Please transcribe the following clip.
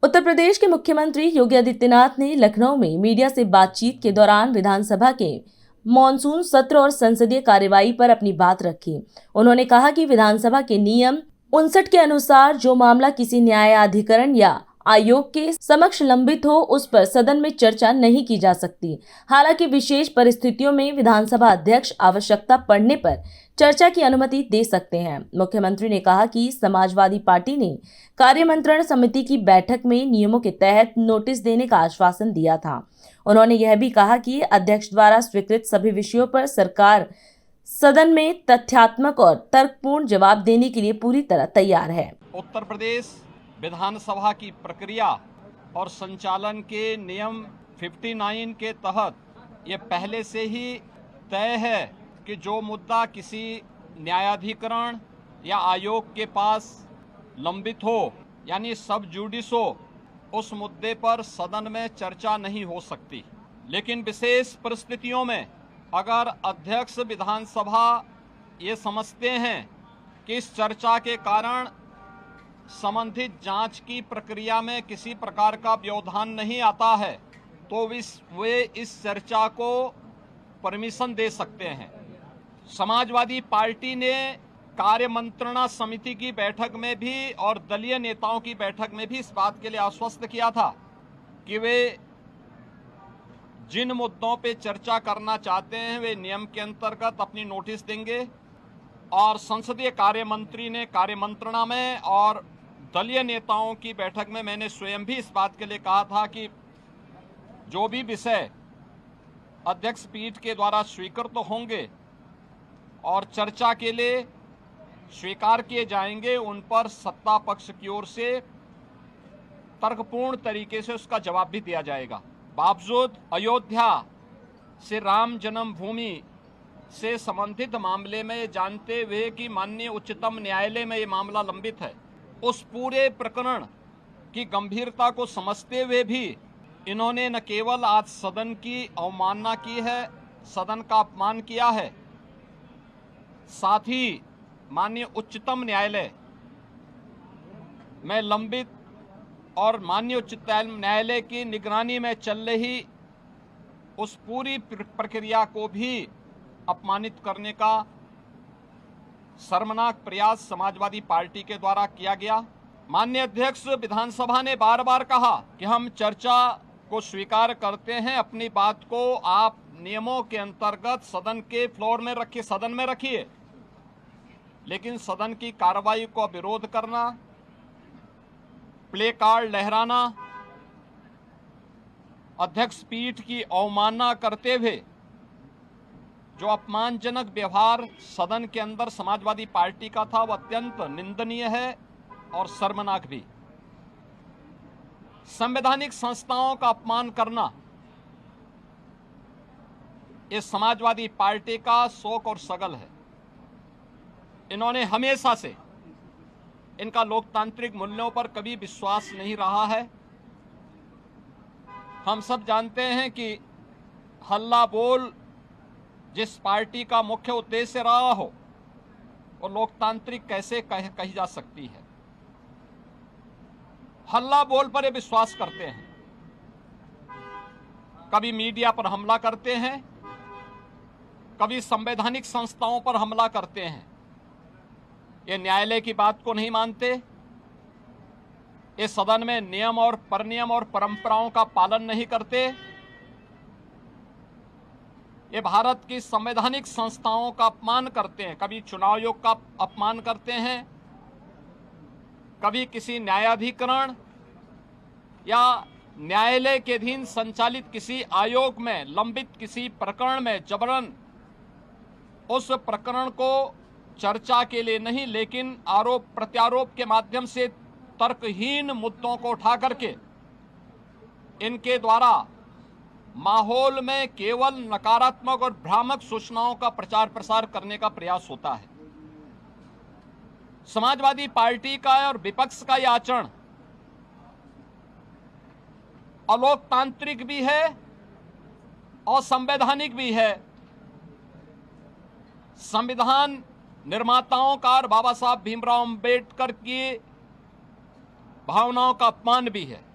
उत्तर प्रदेश के मुख्यमंत्री योगी आदित्यनाथ ने लखनऊ में मीडिया से बातचीत के दौरान विधानसभा के मॉनसून सत्र और संसदीय कार्यवाही पर अपनी बात रखी। उन्होंने कहा कि विधानसभा के नियम 59 के अनुसार जो मामला किसी न्यायाधिकरण या आयोग के समक्ष लंबित हो, उस पर सदन में चर्चा नहीं की जा सकती। हालांकि विशेष परिस्थितियों में विधानसभा अध्यक्ष आवश्यकता पड़ने पर चर्चा की अनुमति दे सकते हैं। मुख्यमंत्री ने कहा कि समाजवादी पार्टी ने कार्यमंत्रणा समिति की बैठक में नियमों के तहत नोटिस देने का आश्वासन दिया था। उन्होंने यह भी कहा कि अध्यक्ष द्वारा स्वीकृत सभी विषयों पर सरकार सदन में तथ्यात्मक और तर्कपूर्ण जवाब देने के लिए पूरी तरह तैयार है। उत्तर प्रदेश विधानसभा की प्रक्रिया और संचालन के नियम 59 के तहत ये पहले से ही तय है कि जो मुद्दा किसी न्यायाधिकरण या आयोग के पास लंबित हो, यानी सब जुडिस हो, उस मुद्दे पर सदन में चर्चा नहीं हो सकती। लेकिन विशेष परिस्थितियों में अगर अध्यक्ष विधानसभा ये समझते हैं कि इस चर्चा के कारण संबंधित जांच की प्रक्रिया में किसी प्रकार का व्यवधान नहीं आता है, तो वे इस चर्चा को परमिशन दे सकते हैं। समाजवादी पार्टी ने कार्यमंत्रणा समिति की बैठक में भी और दलीय नेताओं की बैठक में भी इस बात के लिए आश्वस्त किया था कि वे जिन मुद्दों पे चर्चा करना चाहते हैं वे नियम के अंतर्गत अपनी नोटिस देंगे। और संसदीय कार्य मंत्री ने कार्यमंत्रणा में और दलीय नेताओं की बैठक में मैंने स्वयं भी इस बात के लिए कहा था कि जो भी विषय अध्यक्ष पीठ के द्वारा स्वीकृत तो होंगे और चर्चा के लिए स्वीकार किए जाएंगे, उन पर सत्ता पक्ष की ओर से तर्कपूर्ण तरीके से उसका जवाब भी दिया जाएगा। बावजूद अयोध्या से राम जन्मभूमि से संबंधित मामले में जानते हुए कि माननीय उच्चतम न्यायालय में ये मामला लंबित है, उस पूरे प्रकरण की गंभीरता को समझते हुए भी इन्होंने न केवल आज सदन की अवमानना की है, सदन का अपमान किया है, साथ ही माननीय उच्चतम न्यायालय में लंबित और माननीय उच्चतम न्यायालय की निगरानी में चल रही उस पूरी प्रक्रिया को भी अपमानित करने का शर्मनाक प्रयास समाजवादी पार्टी के द्वारा किया गया। माननीय अध्यक्ष विधानसभा ने बार बार कहा कि हम चर्चा को स्वीकार करते हैं, अपनी बात को आप नियमों के अंतर्गत सदन के फ्लोर में रखिए, सदन में रखिए, लेकिन सदन की कार्रवाई को विरोध करना, प्ले कार्ड लहराना, अध्यक्ष पीठ की अवमानना करते हुए जो अपमानजनक व्यवहार सदन के अंदर समाजवादी पार्टी का था, वह अत्यंत निंदनीय है और शर्मनाक भी। संवैधानिक संस्थाओं का अपमान करना ये समाजवादी पार्टी का शौक और सगल है। इन्होंने हमेशा से इनका लोकतांत्रिक मूल्यों पर कभी विश्वास नहीं रहा है। हम सब जानते हैं कि हल्ला बोल जिस पार्टी का मुख्य उद्देश्य रहा हो, वो लोकतांत्रिक कैसे कही जा सकती है। हल्ला बोल पर ये विश्वास करते हैं, कभी मीडिया पर हमला करते हैं, कभी संवैधानिक संस्थाओं पर हमला करते हैं। ये न्यायालय की बात को नहीं मानते, ये सदन में नियम और परनियम और परंपराओं का पालन नहीं करते, ये भारत की संवैधानिक संस्थाओं का अपमान करते हैं, कभी चुनाव आयोग का अपमान करते हैं, कभी किसी न्यायाधिकरण या न्यायालय के अधीन संचालित किसी आयोग में लंबित किसी प्रकरण में जबरन उस प्रकरण को चर्चा के लिए नहीं, लेकिन आरोप प्रत्यारोप के माध्यम से तर्कहीन मुद्दों को उठा करके इनके द्वारा माहौल में केवल नकारात्मक और भ्रामक सूचनाओं का प्रचार प्रसार करने का प्रयास होता है। समाजवादी पार्टी का और विपक्ष का यह आचरण अलोकतांत्रिक भी है और संवैधानिक भी है। संविधान निर्माताओं का और बाबा साहब भीमराव अंबेडकर की भावनाओं का अपमान भी है।